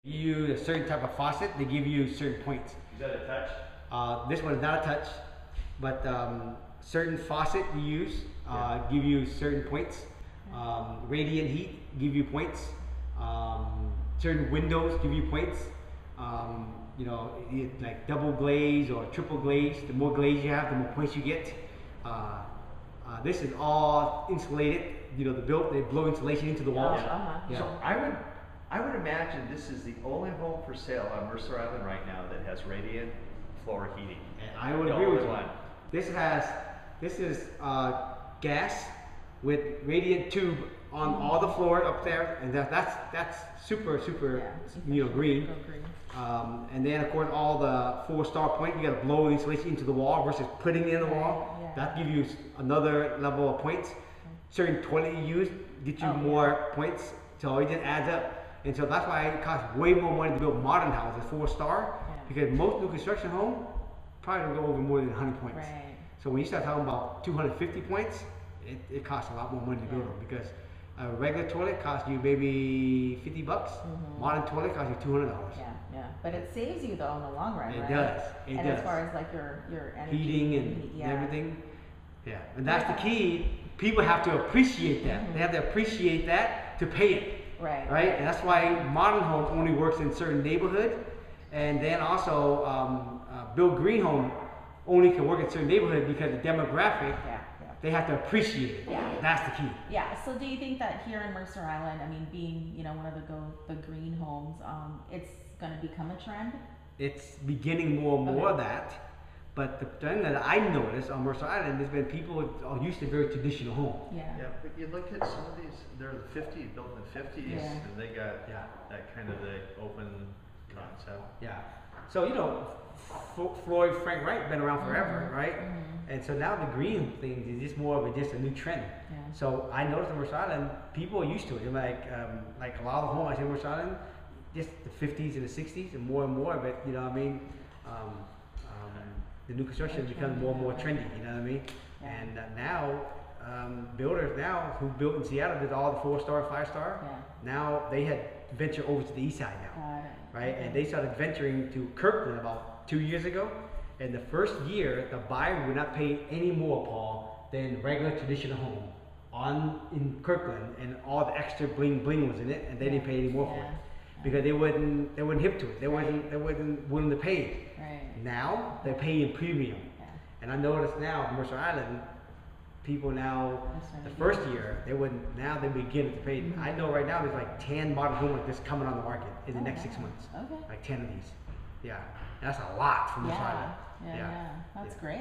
You use a certain type of faucet, they give you certain points. Is that a Thach? This one is not a Thach, but certain faucet you use give you certain points. Radiant heat give you points. Certain windows give you points. You know, like double glaze or triple glaze. The more glaze you have, the more points you get. This is all insulated. You know, they blow insulation into the walls. Yeah. So I would imagine this is the only home for sale on Mercer Island right now that has radiant floor heating. And I would agree with you. This is gas with radiant tube on all the floor up there, and that's super you know, green. And then of course all the 4-star point, you got to blow the insulation into the wall versus putting it in the wall. That gives you another level of points. Certain toilet you use get you more points, so it just adds up. And so that's why it costs way more money to build modern houses, 4-star, because most new construction home probably don't go over more than 100 points. Right. So when you start talking about 250 points, it costs a lot more money to build them, because a regular toilet costs you maybe $50. Modern toilet costs you $200. Yeah. But it saves you though in the long run, It right? does. It does. As far as like your energy heating and everything. Yeah. And that's the key. People have to appreciate that. They have to appreciate that to pay it. Right. And that's why modern home only works in certain neighborhood, and then also build green home only can work in certain neighborhood because the demographic. They have to appreciate it. That's the key. Yeah. So do you think that here in Mercer Island, I mean, being, you know, one of the green homes, it's going to become a trend? It's beginning more and more of that. But the thing that I noticed on Mercer Island has been people are used to very traditional home. Yeah, but you look at some of these, they're the 50s, built in the 50s, and they got that kind of the open concept. Yeah. So, you know, Floyd Frank Wright been around forever, right? And so now the green thing is just more of just a new trend. So I noticed in Mercer Island, people are used to it. Like a lot of the homes I see in Mercer Island, just the 50s and the 60s, and more of it. You know what I mean? The new construction becomes more and more trendy. You know what I mean? And now builders now who built in Seattle did all the 4-star, 5-star. Now they had venture over to the east side now, right? And they started venturing to Kirkland about 2 years ago. And the first year, the buyer would not pay any more, Paul, than regular traditional home in Kirkland, and all the extra bling was in it, and they didn't pay any more for it because they wasn't hip to it. They wasn't willing to pay it. Now they're paying premium, and I notice now Mercer Island people now the first year they wouldn't. Now they begin to pay. I know right now there's like 10 modern homes like this coming on the market in the next 6 months. Like 10 of these. Yeah, that's a lot from Mercer Island. That's great.